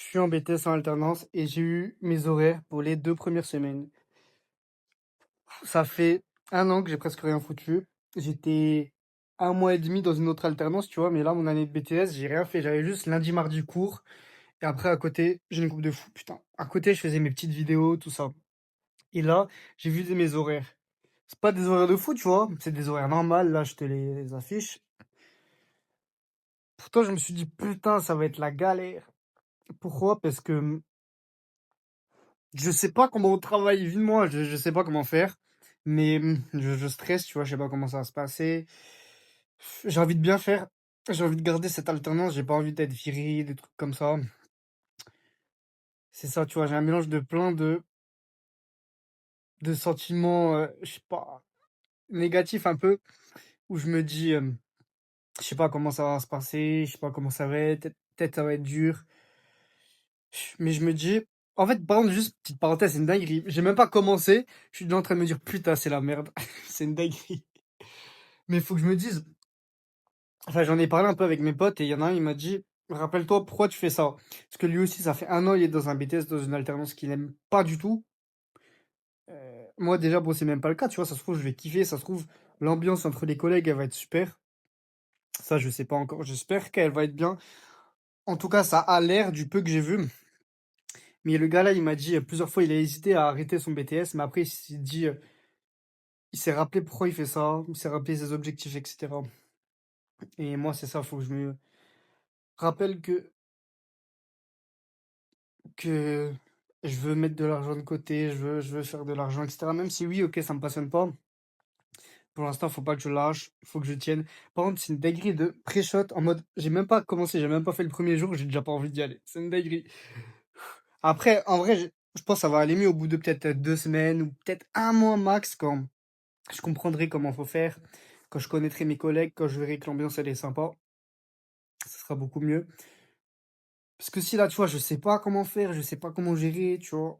suis en BTS en alternance et j'ai eu mes horaires pour les 2 premières semaines. Ça fait 1 an que j'ai presque rien foutu. J'étais 1 mois et demi dans une autre alternance, tu vois, mais là, mon année de BTS, j'ai rien fait. J'avais juste lundi, mardi cours. Et après, à côté, j'ai une coupe de fou, putain. À côté, je faisais mes petites vidéos, tout ça. Et là, j'ai vu mes horaires. C'est pas des horaires de fou, tu vois. C'est des horaires normales. Là, je te les affiche. Pourtant, je me suis dit, putain, ça va être la galère. Pourquoi? Parce que je sais pas comment on travaille, évidemment, je sais pas comment faire, mais je stresse, tu vois, je sais pas comment ça va se passer. J'ai envie de bien faire, j'ai envie de garder cette alternance, j'ai pas envie d'être viré, des trucs comme ça. C'est ça, tu vois, j'ai un mélange de plein de sentiments, je sais pas, négatifs un peu, où je me dis, je sais pas comment ça va se passer, je sais pas comment ça va être, peut-être ça va être dur. Mais je me dis, en fait, par contre, juste petite parenthèse, c'est une dinguerie. J'ai même pas commencé, je suis déjà en train de me dire, putain, c'est la merde. C'est une dinguerie. Mais il faut que je me dise, enfin, j'en ai parlé un peu avec mes potes et il y en a un, il m'a dit, rappelle-toi pourquoi tu fais ça. Parce que lui aussi, ça fait 1 an, il est dans un BTS, dans une alternance qu'il n'aime pas du tout. Moi, déjà, bon, c'est même pas le cas, tu vois, ça se trouve, je vais kiffer, ça se trouve, l'ambiance entre les collègues, elle va être super. Ça, je sais pas encore, j'espère qu'elle va être bien. En tout cas, ça a l'air du peu que j'ai vu. Mais le gars là, il m'a dit plusieurs fois, il a hésité à arrêter son BTS, mais après, il s'est dit, il s'est rappelé pourquoi il fait ça, il s'est rappelé ses objectifs, etc. Et moi, c'est ça, faut que je me rappelle que je veux mettre de l'argent de côté, je veux faire de l'argent, etc. Même si oui, ok, ça me passionne pas. Pour l'instant, faut pas que je lâche, faut que je tienne. Par contre, c'est une dinguerie de pré-shot en mode, j'ai même pas commencé, j'ai même pas fait le premier jour, j'ai déjà pas envie d'y aller. C'est une dinguerie. Après, en vrai, je pense que ça va aller mieux au bout de peut-être 2 semaines ou peut-être 1 mois max quand je comprendrai comment faut faire, quand je connaîtrai mes collègues, quand je verrai que l'ambiance elle est sympa, ça sera beaucoup mieux. Parce que si là, tu vois, je sais pas comment faire, je sais pas comment gérer, tu vois.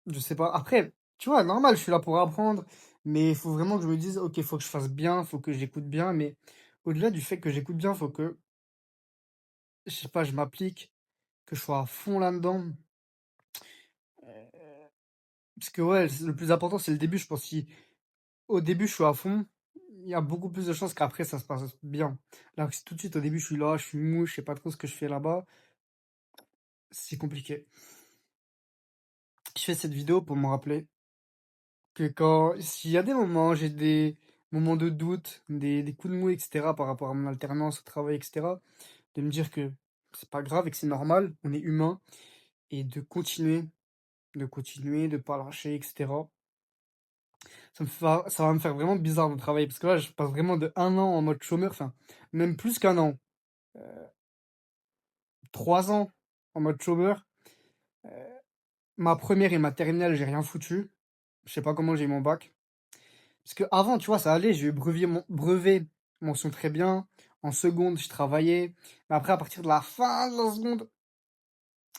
Je sais pas. Après, tu vois, normal, je suis là pour apprendre, mais il faut vraiment que je me dise, ok, faut que je fasse bien, faut que j'écoute bien, mais au-delà du fait que j'écoute bien, faut que, je sais pas, je m'applique, que je sois à fond là-dedans. Parce que ouais, le plus important, c'est le début, je pense. Si au début, je suis à fond, il y a beaucoup plus de chances qu'après, ça se passe bien. Alors que si tout de suite, au début, je suis là, je suis mou, je sais pas trop ce que je fais là-bas, c'est compliqué. Je fais cette vidéo pour me rappeler que quand, s'il y a des moments, j'ai des moments de doute, des coups de mou, etc., par rapport à mon alternance au travail, etc., de me dire que c'est pas grave et que c'est normal, on est humain, et de pas lâcher, etc. Ça va me faire vraiment bizarre de travailler, parce que là, je passe vraiment de 1 an en mode chômeur, enfin, même plus qu'1 an, 3 ans en mode chômeur. Ma première et ma terminale, j'ai rien foutu. Je sais pas comment j'ai eu mon bac. Parce que avant, tu vois, ça allait, j'ai eu brevet, mention très bien. En seconde, je travaillais. Mais après, à partir de la fin de la seconde,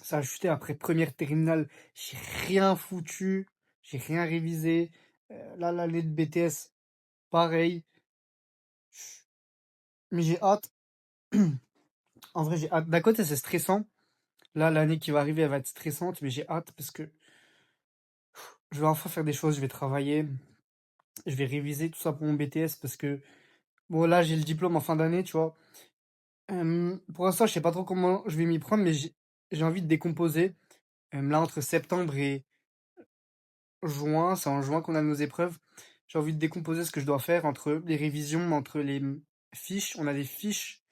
ça a chuté. Après première terminale, j'ai rien foutu. J'ai rien révisé. Là, l'année de BTS, pareil. Mais j'ai hâte. En vrai, j'ai hâte. D'un côté, c'est stressant. Là, l'année qui va arriver, elle va être stressante. Mais j'ai hâte parce que je vais enfin faire des choses. Je vais travailler. Je vais réviser tout ça pour mon BTS parce que, bon, là, j'ai le diplôme en fin d'année, tu vois. Pour l'instant, je sais pas trop comment je vais m'y prendre, mais j'ai envie de décomposer. Là, entre septembre et juin, c'est en juin qu'on a nos épreuves. J'ai envie de décomposer ce que je dois faire entre les révisions, entre les fiches. On a des fiches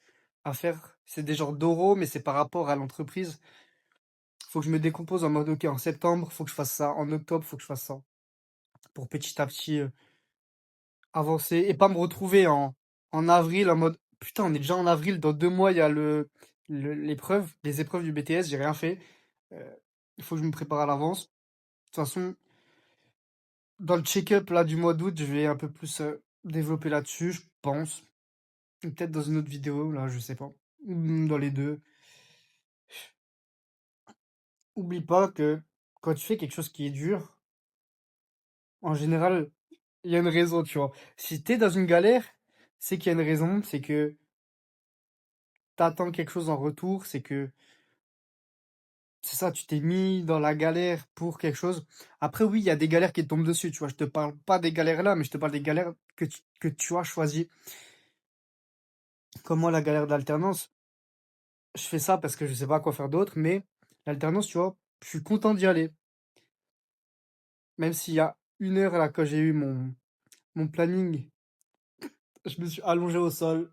à faire. C'est des genres d'oraux, mais c'est par rapport à l'entreprise. Faut que je me décompose en mode, ok, en septembre, faut que je fasse ça. En octobre, faut que je fasse ça. Pour petit à petit avancer et pas me retrouver en avril en mode, putain, on est déjà en avril, dans 2 mois, il y a les épreuves du BTS, j'ai rien fait. Euh, il faut que je me prépare à l'avance. De toute façon, dans le check-up là du mois d'août, je vais un peu plus développer là-dessus, je pense. Ou peut-être dans une autre vidéo, là, je sais pas. Ou dans les deux. Oublie pas que quand tu fais quelque chose qui est dur, en général, il y a une raison, tu vois. Si t'es dans une galère, c'est qu'il y a une raison, c'est que t'attends quelque chose en retour, c'est que c'est ça, tu t'es mis dans la galère pour quelque chose. Après, oui, il y a des galères qui te tombent dessus, tu vois. Je te parle pas des galères là, mais je te parle des galères que tu as choisies. Comme moi, la galère d'alternance, je fais ça parce que je sais pas quoi faire d'autre, mais l'alternance, tu vois, je suis content d'y aller. Même s'il y a 1 heure là, quand j'ai eu mon planning, je me suis allongé au sol,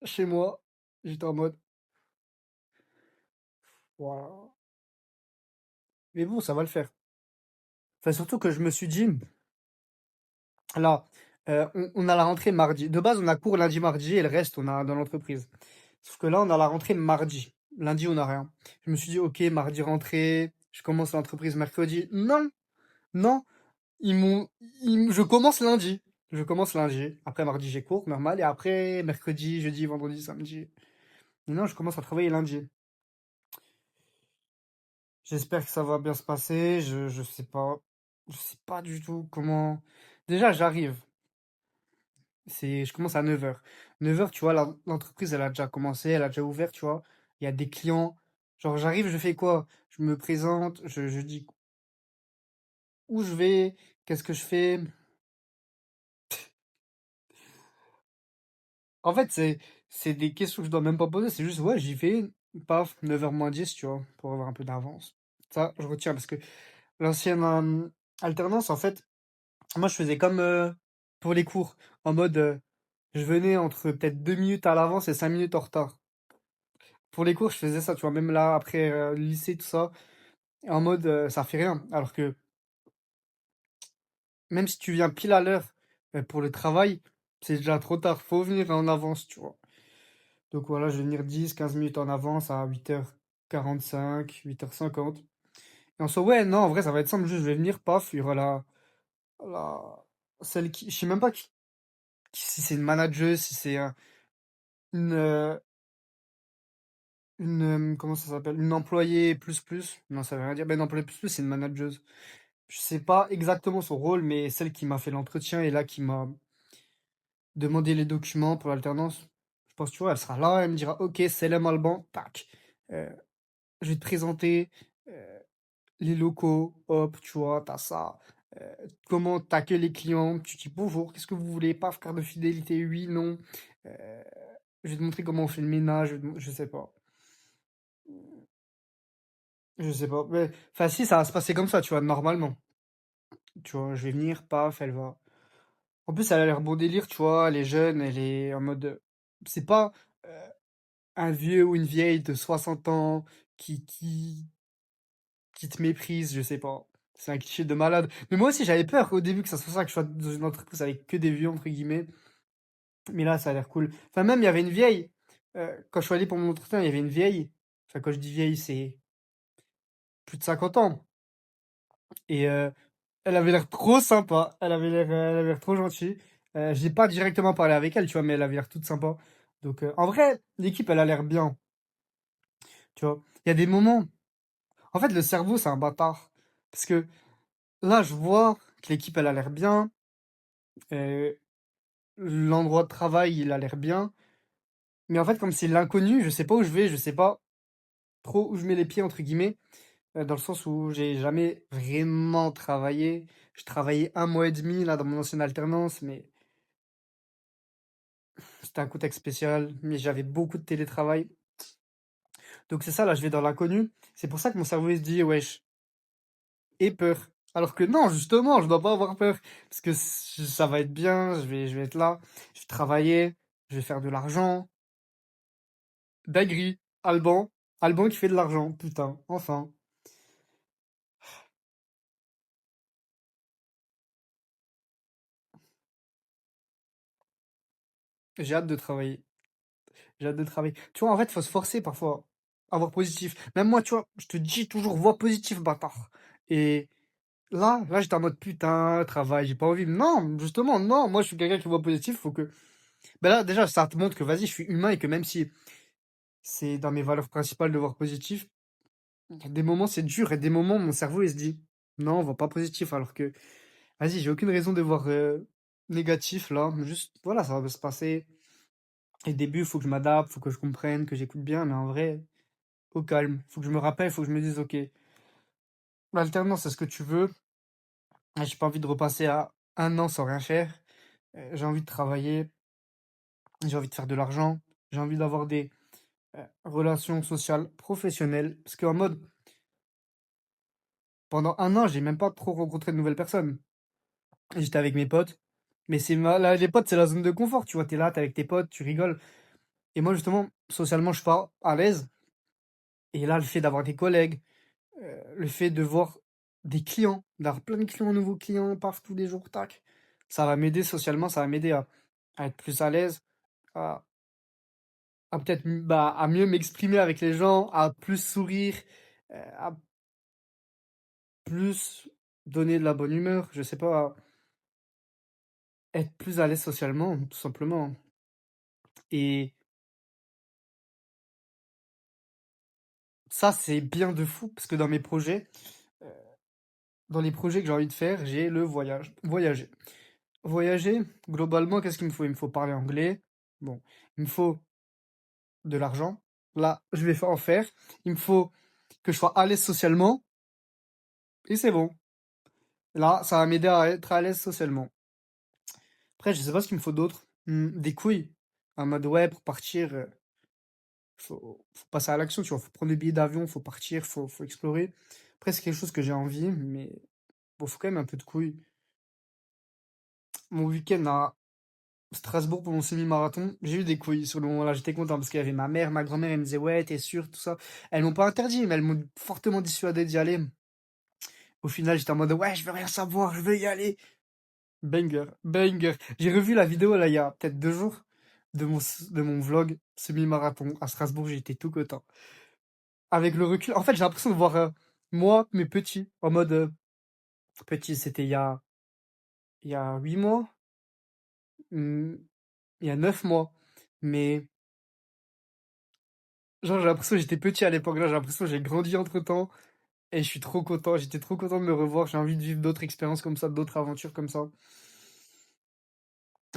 chez moi. J'étais en mode, voilà. Mais bon, ça va le faire. Enfin, surtout que je me suis dit, là, on a la rentrée mardi. De base, on a cours lundi, mardi, et le reste, on a dans l'entreprise. Sauf que là, on a la rentrée mardi. Lundi, on n'a rien. Je me suis dit, ok, mardi rentrée, je commence l'entreprise mercredi. Non, non, ils m'ont, je commence lundi. Je commence lundi. Après, mardi, j'ai cours, normal. Et après, mercredi, jeudi, vendredi, samedi. Mais non, je commence à travailler lundi. J'espère que ça va bien se passer. Je sais pas. Je sais pas du tout comment. Déjà, j'arrive. Je commence à 9 heures. 9 heures, tu vois, l'entreprise, elle a déjà commencé, elle a déjà ouvert, tu vois. Il y a des clients. Genre, j'arrive, je fais quoi? Je me présente, je dis où je vais, qu'est-ce que je fais. En fait, c'est des questions que je dois même pas poser. C'est juste, ouais, j'y vais, paf, 9h moins 10, tu vois, pour avoir un peu d'avance. Ça, je retiens parce que l'ancienne alternance, en fait, moi, je faisais comme pour les cours, en mode, je venais entre peut-être 2 minutes à l'avance et 5 minutes en retard. Pour les cours, je faisais ça, tu vois, même là, après le lycée, tout ça, en mode, ça fait rien. Alors que même si tu viens pile à l'heure pour le travail, c'est déjà trop tard. Faut venir en avance, tu vois. Donc voilà, je vais venir 10, 15 minutes en avance à 8h45, 8h50. Et on se dit, ouais, non, en vrai, ça va être simple, juste je vais venir, paf, il y aura celle qui, je sais même pas si c'est une manageuse, si c'est une, comment ça s'appelle? Une employée plus plus. Non, ça veut rien dire. Ben, une employée plus plus, c'est une manageuse. Je sais pas exactement son rôle, mais celle qui m'a fait l'entretien et là qui m'a demandé les documents pour l'alternance. Je pense, tu vois, elle sera là, elle me dira, ok, c'est le Alban, tac. Euh, je vais te présenter les locaux, hop, tu vois, t'as ça. Euh, comment t'accueilles les clients, tu dis bonjour, qu'est-ce que vous voulez, paf, carte de fidélité, oui, non. Euh, je vais te montrer comment on fait le ménage, je sais pas. Je sais pas. Mais, enfin, si, ça va se passer comme ça, tu vois, normalement. Tu vois, je vais venir, paf, elle va. En plus, elle a l'air bon délire, tu vois, elle est jeune, elle est en mode. C'est pas un vieux ou une vieille de 60 ans qui te méprise, je sais pas. C'est un cliché de malade. Mais moi aussi, j'avais peur au début que ça soit ça, que je sois dans une entreprise avec que des vieux, entre guillemets. Mais là, ça a l'air cool. Enfin, même, il y avait une vieille. Quand je suis allé pour mon entretien, il y avait une vieille. Enfin, quand je dis vieille, c'est plus de 50 ans. Et elle avait l'air trop sympa. Elle avait l'air trop gentille. J'ai pas directement parlé avec elle, tu vois, mais elle avait l'air toute sympa. Donc, en vrai, l'équipe, elle a l'air bien. Tu vois, il y a des moments. En fait, le cerveau, c'est un bâtard. Parce que là, je vois que l'équipe, elle a l'air bien. euh, L'endroit de travail, il a l'air bien. Mais en fait, comme c'est l'inconnu, je sais pas où je vais, je sais pas trop où je mets les pieds, entre guillemets. Dans le sens où j'ai jamais vraiment travaillé. Je travaillais 1 mois et demi, là, dans mon ancienne alternance, mais c'était un contexte spécial. Mais j'avais beaucoup de télétravail. Donc c'est ça, là, je vais dans l'inconnu. C'est pour ça que mon cerveau, il se dit, wesh, et peur. Alors que non, justement, je dois pas avoir peur. Parce que ça va être bien, je vais être là, je vais travailler, je vais faire de l'argent. Dinguerie. Alban. Alban qui fait de l'argent, putain, enfin. J'ai hâte de travailler. J'ai hâte de travailler. Tu vois, en fait, faut se forcer parfois à voir positif. Même moi, tu vois, je te dis toujours, vois positif, bâtard. Et là, j'étais en mode putain, travail, j'ai pas envie. Non, justement, non. Moi, je suis quelqu'un qui voit positif, faut que. Ben là, déjà, ça te montre que, vas-y, je suis humain et que même si c'est dans mes valeurs principales de voir positif, il y a des moments, c'est dur et des moments, mon cerveau, il se dit, non, on voit pas positif, alors que, vas-y, j'ai aucune raison de voir négatif, là. Juste, voilà, ça va se passer. Et au début, il faut que je m'adapte, faut que je comprenne, que j'écoute bien, mais en vrai, au calme. Faut que je me rappelle, faut que je me dise: «OK, l'alternance, c'est ce que tu veux. Ah, j'ai pas envie de repasser à un an sans rien faire. J'ai envie de travailler, j'ai envie de faire de l'argent, j'ai envie d'avoir des, relations sociales professionnelles». Parce qu'en mode, pendant un an, j'ai même pas trop rencontré de nouvelles personnes. J'étais avec mes potes, mais c'est ma là, les potes, c'est la zone de confort, tu vois? Tu es là, tu es avec tes potes, tu rigoles et moi, justement, socialement, je suis pas à l'aise et là, le fait d'avoir des collègues, le fait de voir des clients, d'avoir plein de clients, nouveaux clients, paf, tous les jours, tac, ça va m'aider socialement, ça va m'aider à être plus à l'aise, à peut-être, bah, à mieux m'exprimer avec les gens, à plus sourire, à plus donner de la bonne humeur, je sais pas, être plus à l'aise socialement, tout simplement et ça, c'est bien de fou parce que heu, dans les projets que j'ai envie de faire, j'ai le voyage. Voyager. Voyager, globalement, qu'est-ce qu'il me faut? Il me faut parler anglais. Bon, il me faut de l'argent. Là, je vais en faire. Il me faut que je sois à l'aise socialement et c'est bon. Là, ça va m'aider à être à l'aise socialement. Après, je sais pas ce qu'il me faut d'autre. Des couilles. En mode, ouais, pour partir, faut passer à l'action, tu vois? Faut prendre des billets d'avion, faut partir, faut explorer. Après, c'est quelque chose que j'ai envie, mais bon, faut quand même un peu de couilles. Mon week-end à Strasbourg pour mon semi-marathon, j'ai eu des couilles sur le moment là, j'étais content parce qu'il y avait ma mère, ma grand-mère, elle me disait: «Ouais, t'es sûr?» tout ça. Elles m'ont pas interdit, mais elles m'ont fortement dissuadé d'y aller. Au final, j'étais en mode: «Ouais, je veux rien savoir, je veux y aller». Banger, banger. J'ai revu la vidéo là, il y a peut-être 2 jours de mon vlog semi-marathon à Strasbourg, j'étais tout content. Avec le recul, en fait, j'ai l'impression de voir, moi, mais petit, en mode, petit, c'était il y a 8 mois, mmh, il y a 9 mois, mais genre, j'ai l'impression que j'étais petit à l'époque, là, j'ai l'impression que j'ai grandi entre-temps et je suis trop content. J'étais trop content de me revoir. J'ai envie de vivre d'autres expériences comme ça, d'autres aventures comme ça.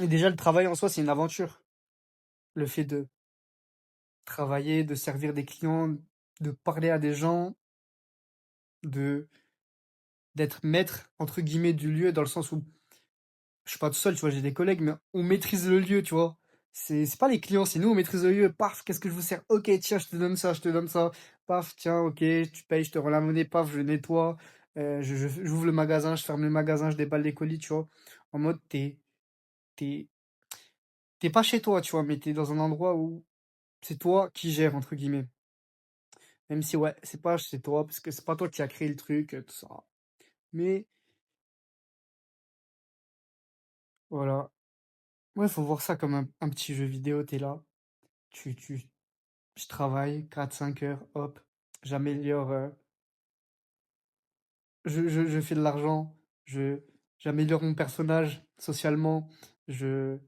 Et déjà, le travail en soi, c'est une aventure. Le fait de travailler, de servir des clients, de parler à des gens, de d'être «maître» entre guillemets du lieu, dans le sens où je suis pas tout seul, tu vois, j'ai des collègues, mais on maîtrise le lieu, tu vois. C'est pas les clients, c'est nous, on maîtrise le lieu. Paf, qu'est-ce que je vous sers? Ok, tiens, je te donne ça, je te donne ça. Paf, tiens, ok, tu payes, je te rends la monnaie, paf, je nettoie. J'ouvre le magasin, je ferme le magasin, je déballe les colis, tu vois. En mode, t'es, t'es pas chez toi, tu vois, mais t'es dans un endroit où c'est toi qui gères, entre guillemets. Même si, ouais, c'est pas chez toi, parce que c'est pas toi qui as créé le truc, tout ça. Mais, voilà. Ouais, faut voir ça comme un petit jeu vidéo, t'es là. Tu, Je travaille 4 5 heures, hop, j'améliore, je fais de l'argent, je j'améliore mon personnage socialement, je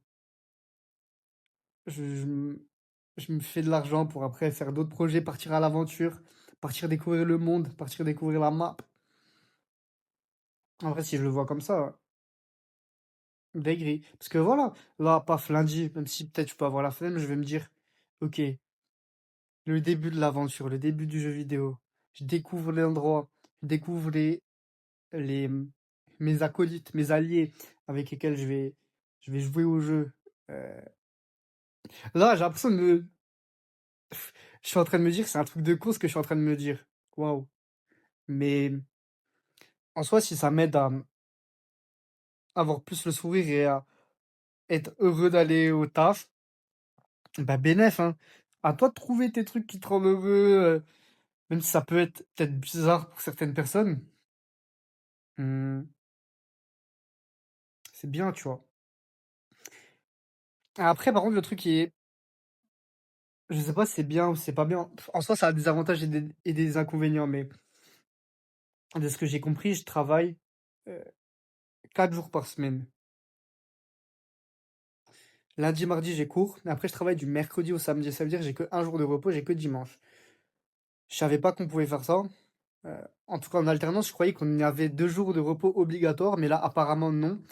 je me fais de l'argent pour après faire d'autres projets, partir à l'aventure, partir découvrir le monde, partir découvrir la map. En vrai, si je le vois comme ça, dinguerie. Parce que voilà, là, paf, lundi, même si peut-être je peux avoir la flemme, je vais me dire: «OK, le début de l'aventure, le début du jeu vidéo, je découvre l'endroit, je découvre les mes acolytes, mes alliés avec lesquels je vais jouer au jeu. Euh, Là, j'ai l'impression de me... Je suis en train de me dire, c'est un truc de con ce que je suis en train de me dire. Waouh. Mais en soi, si ça m'aide à avoir plus le sourire et à être heureux d'aller au taf, bah bénef, hein. À toi de trouver tes trucs qui te rendent heureux, même si ça peut être peut-être bizarre pour certaines personnes. Hmm, c'est bien, tu vois. Après, par contre, le truc qui est... Je sais pas si c'est bien ou si c'est pas bien. En soi, ça a des avantages et des inconvénients, mais de ce que j'ai compris, je travaille, heu, 4 jours par semaine. Lundi, mardi, j'ai cours, mais après je travaille du mercredi au samedi. Ça veut dire que j'ai que un jour de repos, j'ai que dimanche. Je savais pas qu'on pouvait faire ça. Heu, En tout cas en alternance, je croyais qu'on avait 2 jours de repos obligatoires, mais là apparemment non.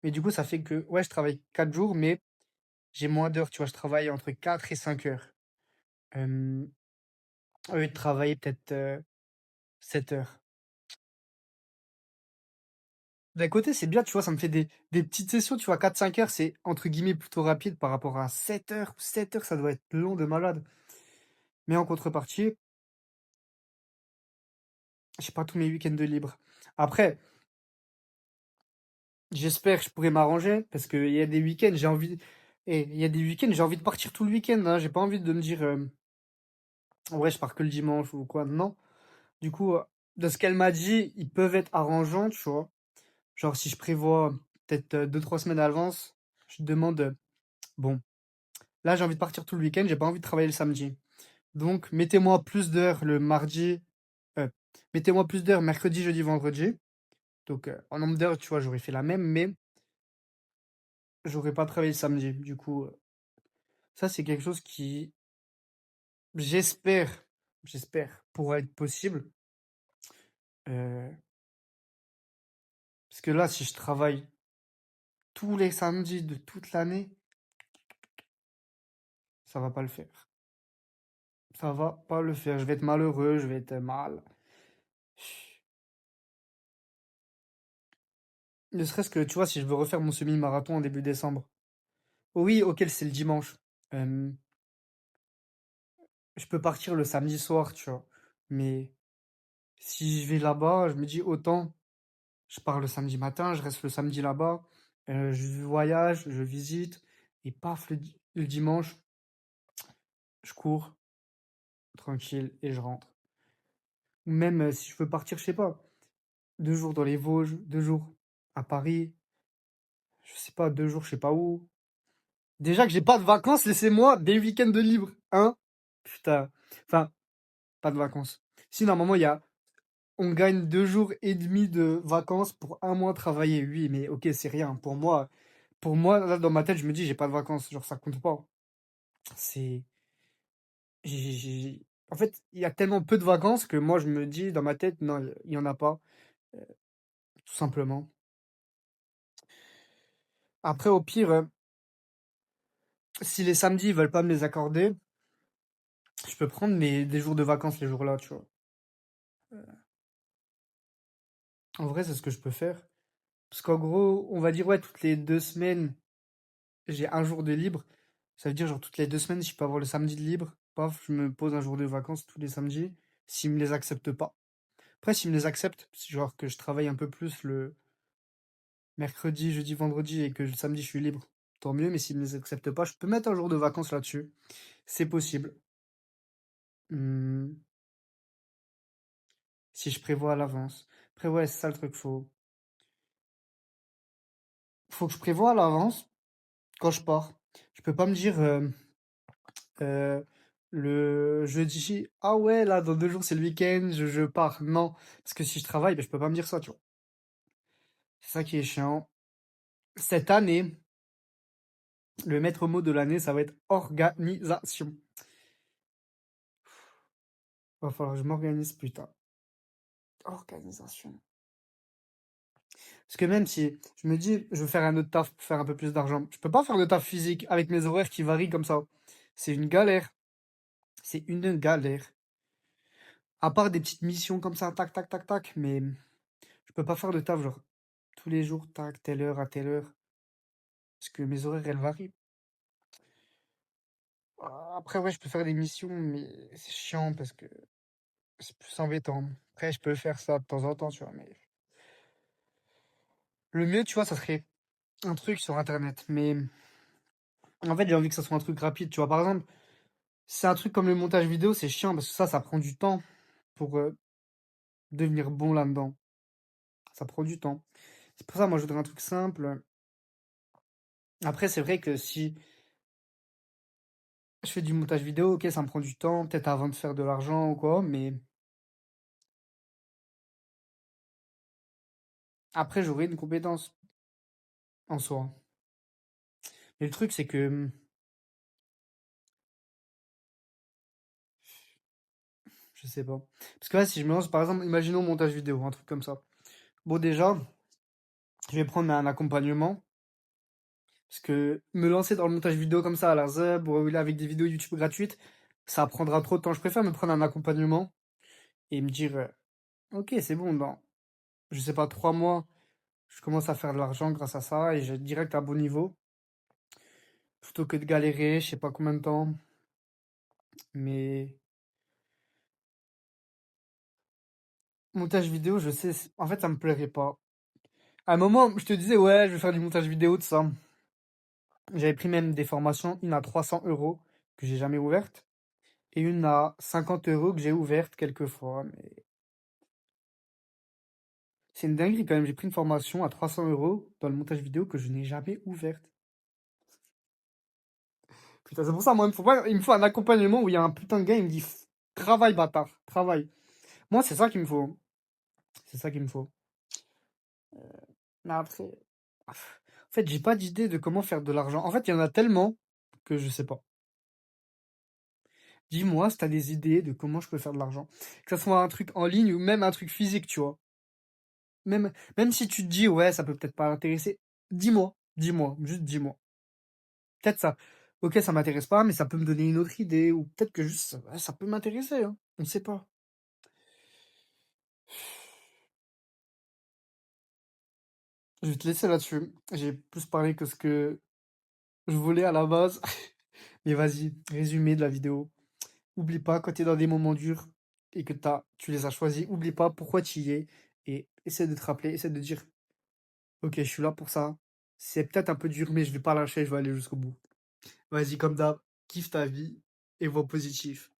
Mais du coup, ça fait que, ouais, je travaille 4 jours, mais j'ai moins d'heures, tu vois? Je travaille entre 4 et 5 heures. Hem, au lieu de travailler peut-être 7 heures. D'un côté, c'est bien, tu vois, ça me fait des petites sessions, tu vois, 4 5 heures, c'est entre guillemets «plutôt rapide» par rapport à 7 heures. 7 heures, ça doit être long de malade. Mais en contrepartie, j'ai pas tous mes week-ends de libre. Après, j'espère que je pourrai m'arranger parce qu'il y a des week-ends, j'ai envie et il y a des week-ends, j'ai envie de partir tout le week-end, hein. J'ai pas envie de me dire, «En vrai, je pars que le dimanche» ou quoi, non. Du coup, de ce qu'elle m'a dit, ils peuvent être arrangeants, tu vois? Genre si je prévois peut-être, 2-3 semaines à l'avance, je demande, «Bon, là, j'ai envie de partir tout le week-end, j'ai pas envie de travailler le samedi. Donc mettez-moi plus d'heures le mardi, heu, mettez-moi plus d'heures mercredi, jeudi, vendredi». Donc, en nombre d'heures, tu vois, j'aurais fait la même, mais j'aurais pas travaillé le samedi. Du coup, ça, c'est quelque chose qui, j'espère j'espère, pourra être possible. Heu, Parce que là, si je travaille tous les samedis de toute l'année, ça va pas le faire. Ça va pas le faire. Je vais être malheureux, je vais être mal. Ne serait-ce que, tu vois, si je veux refaire mon semi-marathon en début décembre. Oui, OK, c'est le dimanche. Hem, je peux partir le samedi soir, tu vois? Mais si je vais là-bas, je me dis: «Autant je pars le samedi matin, je reste le samedi là-bas, je voyage, je visite et paf, le dimanche, je cours tranquille et je rentre». Ou même, si je veux partir, je sais pas, 2 jours dans les Vosges, 2 jours à Paris, je sais pas, 2 jours je sais pas où. Déjà que j'ai pas de vacances, laissez-moi des week-ends de libre, hein? Putain, enfin, pas de vacances. Si normalement il y a on gagne 2 jours et demi de vacances pour un mois travaillé. Oui, mais OK, c'est rien. Pour moi, là, dans ma tête, je me dis: «J'ai pas de vacances», genre ça compte pas. C'est j'ai en fait, il y a tellement peu de vacances que moi je me dis dans ma tête: «Non, il y en a pas», heu, tout simplement. Après au pire, si les samedis, ils veulent pas me les accorder, je peux prendre des jours de vacances les jours-là, tu vois? En vrai, c'est ce que je peux faire. Parce qu'en gros, on va dire, ouais, toutes les 2 semaines, j'ai un jour de libre. Ça veut dire, genre, toutes les 2 semaines, je peux avoir le samedi de libre. Paf, je me pose un jour de vacances tous les samedis, s'ils me les acceptent pas. Après, s'ils me les acceptent, si genre que je travaille un peu plus le mercredi, jeudi, vendredi et que le samedi, je suis libre, tant mieux. Mais s'ils me les acceptent pas, je peux mettre un jour de vacances là-dessus. C'est possible. Hmm, si je prévois à l'avance. Après, ouais, c'est ça le truc. Faut que je prévoie à l'avance quand je pars. Je peux pas me dire euh, le jeudi, ah ouais, là, dans 2 jours, c'est le week-end, je pars. Non, parce que si je travaille, ben, je peux pas me dire ça, tu vois. C'est ça qui est chiant. Cette année, le maître mot de l'année, ça va être organisation. Va falloir que je m'organise, putain. Organisation. Parce que même si je me dis, je veux faire un autre taf pour faire un peu plus d'argent, je peux pas faire de taf physique avec mes horaires qui varient comme ça. C'est une galère. C'est une galère. À part des petites missions comme ça, tac, tac, tac, tac, mais je peux pas faire de taf, genre, tous les jours, tac, telle heure à telle heure. Parce que mes horaires, elles varient. Après, ouais, je peux faire des missions, mais c'est chiant parce que c'est plus embêtant. Après, je peux faire ça de temps en temps, tu vois, mais le mieux, tu vois, ça serait un truc sur Internet. Mais en fait, j'ai envie que ça soit un truc rapide, tu vois. Par exemple, c'est un truc comme le montage vidéo, c'est chiant parce que ça prend du temps pour devenir bon là-dedans. Ça prend du temps. C'est pour ça, moi, je voudrais un truc simple. Après, c'est vrai que si je fais du montage vidéo, ok, ça me prend du temps, peut-être avant de faire de l'argent ou quoi, mais après, j'aurai une compétence en soi. Mais le truc, c'est que, je sais pas. Parce que là, si je me lance, par exemple, imaginons montage vidéo, un truc comme ça. Bon, déjà, je vais prendre un accompagnement. Parce que me lancer dans le montage vidéo comme ça à la ZEB ou avec des vidéos YouTube gratuites, Ça prendra trop de temps. Je préfère me prendre un accompagnement et me dire, ok, c'est bon, dans, je sais pas, 3 mois, je commence à faire de l'argent grâce à ça et j'ai direct un bon niveau, plutôt que de galérer, je sais pas combien de temps. Mais montage vidéo, je sais, en fait, ça me plairait pas. À un moment, je te disais, ouais, je vais faire du montage vidéo, tout ça. J'avais pris même des formations, une à 300 euros que j'ai jamais ouverte et une à 50 euros que j'ai ouverte quelques fois. Mais c'est une dinguerie quand même. J'ai pris une formation à 300 euros dans le montage vidéo que je n'ai jamais ouverte. Putain, c'est pour ça, moi, il me faut un accompagnement où il y a un putain de gars, il me dit travail, bâtard, travail. Moi, c'est ça qu'il me faut. C'est ça qu'il me faut. Mais après, en fait, j'ai pas d'idée de comment faire de l'argent. En fait, il y en a tellement que je sais pas. Dis-moi si t'as des idées de comment je peux faire de l'argent. Que ça soit un truc en ligne ou même un truc physique, tu vois. Même si tu te dis, ouais, ça peut peut-être pas l'intéresser, dis-moi, juste dis-moi. Peut-être ça, ok, ça m'intéresse pas, mais ça peut me donner une autre idée, ou peut-être que juste, ouais, ça peut m'intéresser, hein. On sait pas. Je vais te laisser là-dessus. J'ai plus parlé que ce que je voulais à la base. Mais vas-y, résumé de la vidéo. Oublie pas, quand tu es dans des moments durs et que tu les as choisis, oublie pas pourquoi tu y es et essaie de te rappeler, essaie de dire, ok, je suis là pour ça. C'est peut-être un peu dur, mais je vais pas lâcher, je vais aller jusqu'au bout. Vas-y, comme d'hab, kiffe ta vie et vois positif.